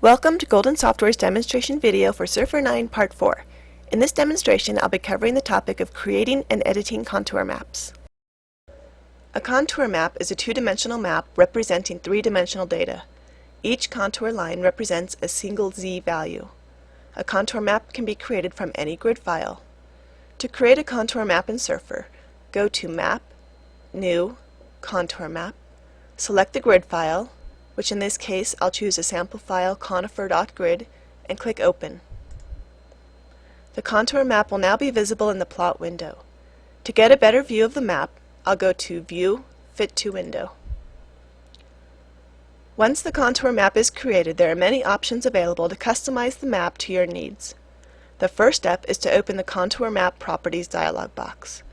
Welcome to Golden Software's demonstration video for Surfer 9 Part 4. In this demonstration, I'll be covering the topic of creating and editing contour maps. A contour map is a two-dimensional map representing three-dimensional data. Each contour line represents a single Z value. A contour map can be created from any grid file. To create a contour map in Surfer, go to Map, New, Contour Map, select the grid file, which in this case I'll choose a sample file conifer.grid, and click Open. The contour map will now be visible in the plot window. To get a better view of the map, I'll go to View, Fit to Window. Once the contour map is created, there are many options available to customize the map to your needs. The first step is to open the Contour Map Properties dialog box.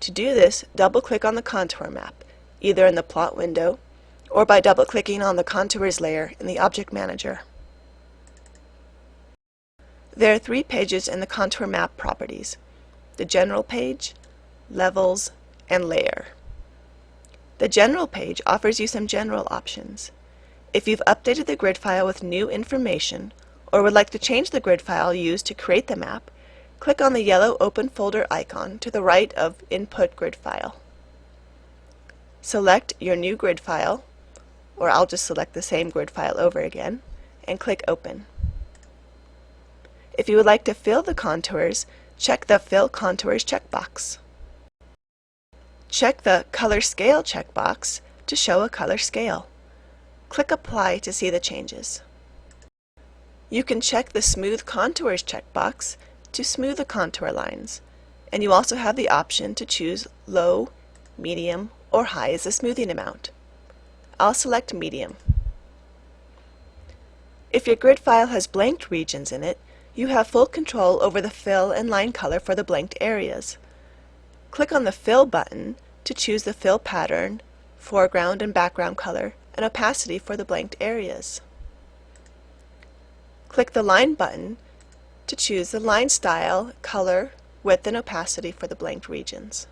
To do this, double-click on the contour map, either in the plot window or by double-clicking on the Contours layer in the Object Manager. There are three pages in the Contour Map Properties: the General page, Levels, and Layer. The General page offers you some general options. If you've updated the grid file with new information, or would like to change the grid file used to create the map, click on the yellow Open Folder icon to the right of Input Grid File. Select your new grid file, or I'll just select the same grid file over again, and click Open. If you would like to fill the contours, check the Fill Contours checkbox. Check the Color Scale checkbox to show a color scale. Click Apply to see the changes. You can check the Smooth Contours checkbox to smooth the contour lines, and you also have the option to choose Low, Medium, or High as the smoothing amount. I'll select Medium. If your grid file has blanked regions in it, you have full control over the fill and line color for the blanked areas. Click on the Fill button to choose the fill pattern, foreground and background color, and opacity for the blanked areas. Click the Line button to choose the line style, color, width, and opacity for the blanked regions.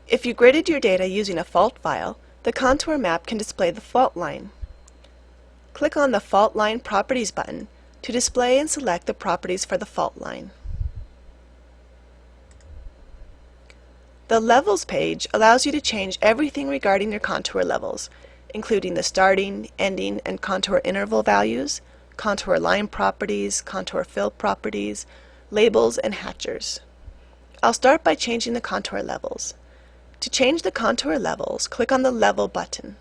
If you gridded your data using a fault file, the contour map can display the fault line. Click on the Fault Line Properties button to display and select the properties for the fault line. The Levels page allows you to change everything regarding your contour levels, including the starting, ending, and contour interval values, contour line properties, contour fill properties, labels, and hatchers. I'll start by changing the contour levels. To change the contour levels, click on the Level button.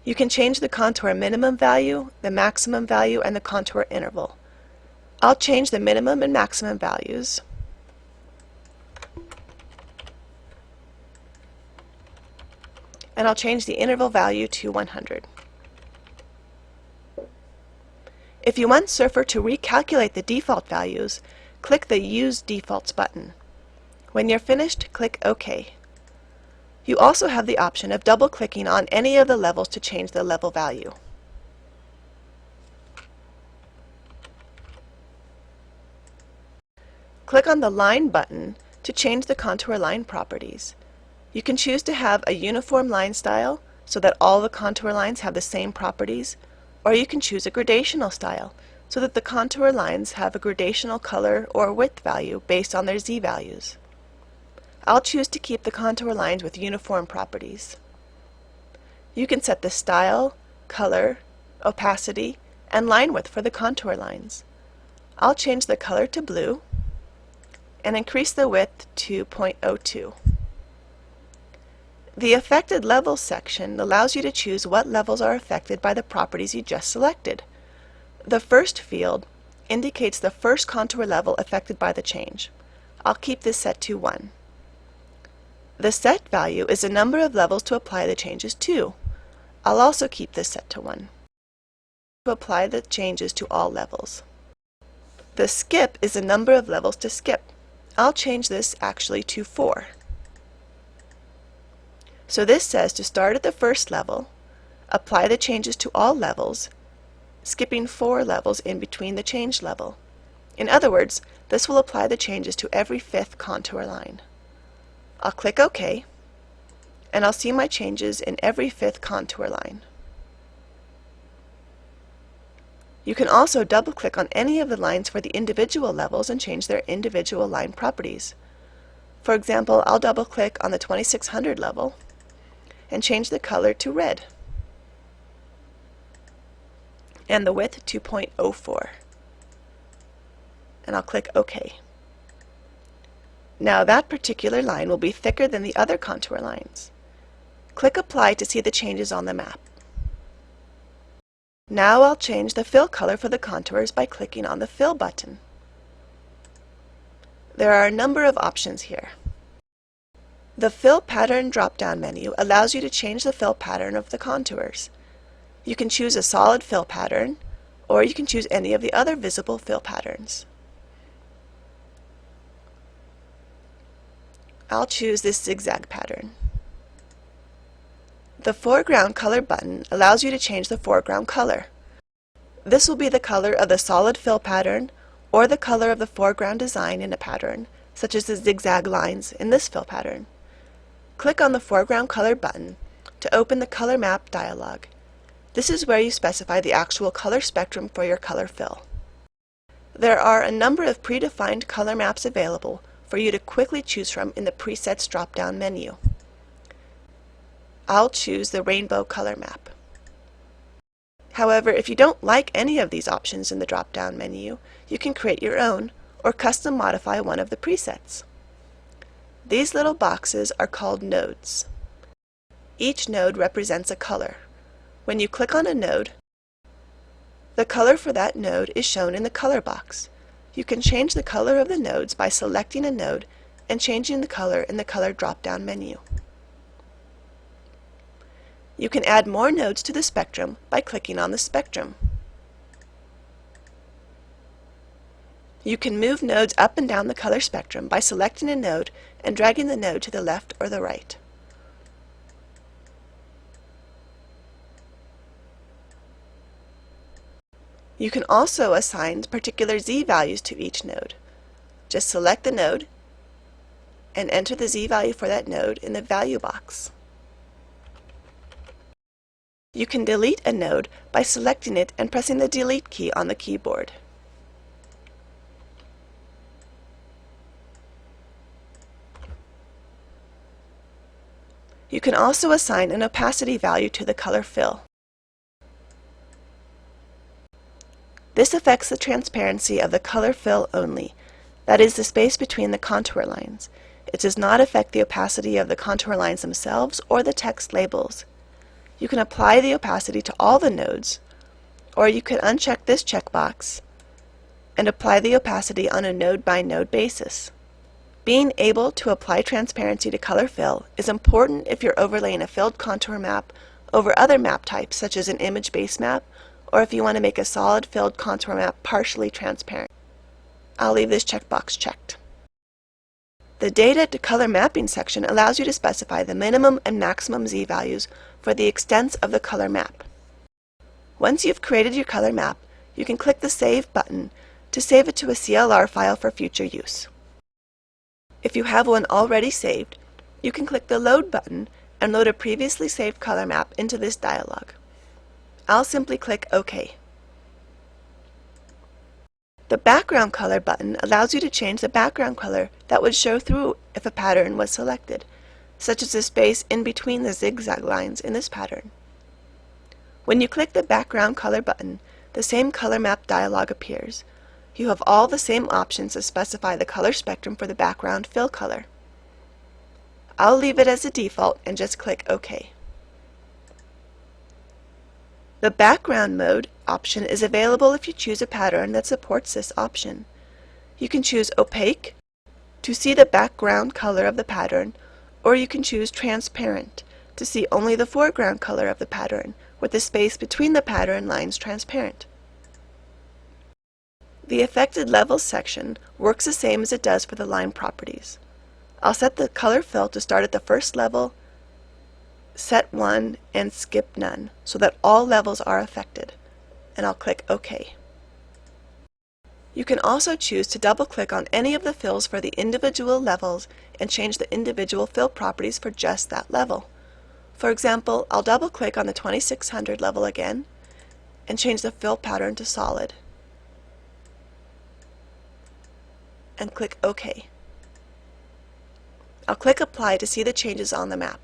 You can change the contour minimum value, the maximum value, and the contour interval. I'll change the minimum and maximum values. And I'll change the interval value to 100. If you want Surfer to recalculate the default values, click the Use Defaults button. When you're finished, click OK. You also have the option of double-clicking on any of the levels to change the level value. Click on the Line button to change the contour line properties. You can choose to have a uniform line style so that all the contour lines have the same properties, or you can choose a gradational style so that the contour lines have a gradational color or width value based on their Z values. I'll choose to keep the contour lines with uniform properties. You can set the style, color, opacity, and line width for the contour lines. I'll change the color to blue and increase the width to 0.02. The Affected Levels section allows you to choose what levels are affected by the properties you just selected. The first field indicates the first contour level affected by the change. I'll keep this set to 1. The set value is the number of levels to apply the changes to. I'll also keep this set to 1. To apply the changes to all levels. The skip is the number of levels to skip. I'll change this actually to 4. So this says to start at the first level, apply the changes to all levels, skipping 4 levels in between the change level. In other words, this will apply the changes to every 5th contour line. I'll click OK, and I'll see my changes in every 5th contour line. You can also double-click on any of the lines for the individual levels and change their individual line properties. For example, I'll double-click on the 2600 level and change the color to red and the width 2.04. And I'll click OK. Now that particular line will be thicker than the other contour lines. Click Apply to see the changes on the map. Now I'll change the fill color for the contours by clicking on the Fill button. There are a number of options here. The Fill Pattern drop-down menu allows you to change the fill pattern of the contours. You can choose a solid fill pattern, or you can choose any of the other visible fill patterns. I'll choose this zigzag pattern. The Foreground Color button allows you to change the foreground color. This will be the color of the solid fill pattern or the color of the foreground design in a pattern, such as the zigzag lines in this fill pattern. Click on the Foreground Color button to open the Color Map dialog. This is where you specify the actual color spectrum for your color fill. There are a number of predefined color maps available for you to quickly choose from in the Presets drop-down menu. I'll choose the Rainbow Color Map. However, if you don't like any of these options in the drop-down menu, you can create your own or custom modify one of the presets. These little boxes are called nodes. Each node represents a color. When you click on a node, the color for that node is shown in the color box. You can change the color of the nodes by selecting a node and changing the color in the color drop-down menu. You can add more nodes to the spectrum by clicking on the spectrum. You can move nodes up and down the color spectrum by selecting a node and dragging the node to the left or the right. You can also assign particular z-values to each node. Just select the node and enter the z-value for that node in the value box. You can delete a node by selecting it and pressing the Delete key on the keyboard. You can also assign an opacity value to the color fill. This affects the transparency of the color fill only, that is, the space between the contour lines. It does not affect the opacity of the contour lines themselves or the text labels. You can apply the opacity to all the nodes, or you could uncheck this checkbox and apply the opacity on a node-by-node basis. Being able to apply transparency to color fill is important if you're overlaying a filled contour map over other map types, such as an image-based map, or if you want to make a solid filled contour map partially transparent. I'll leave this checkbox checked. The Data to Color Mapping section allows you to specify the minimum and maximum z-values for the extents of the color map. Once you've created your color map, you can click the Save button to save it to a CLR file for future use. If you have one already saved, you can click the Load button and load a previously saved color map into this dialog. I'll simply click OK. The Background Color button allows you to change the background color that would show through if a pattern was selected, such as the space in between the zigzag lines in this pattern. When you click the Background Color button, the same color map dialog appears. You have all the same options to specify the color spectrum for the background fill color. I'll leave it as a default and just click OK. The Background Mode option is available if you choose a pattern that supports this option. You can choose Opaque to see the background color of the pattern, or you can choose Transparent to see only the foreground color of the pattern, with the space between the pattern lines transparent. The Affected Levels section works the same as it does for the line properties. I'll set the color fill to start at the first level, set 1, and skip none, so that all levels are affected, and I'll click OK. You can also choose to double-click on any of the fills for the individual levels and change the individual fill properties for just that level. For example, I'll double-click on the 2600 level again and change the fill pattern to solid. And click OK. I'll click Apply to see the changes on the map.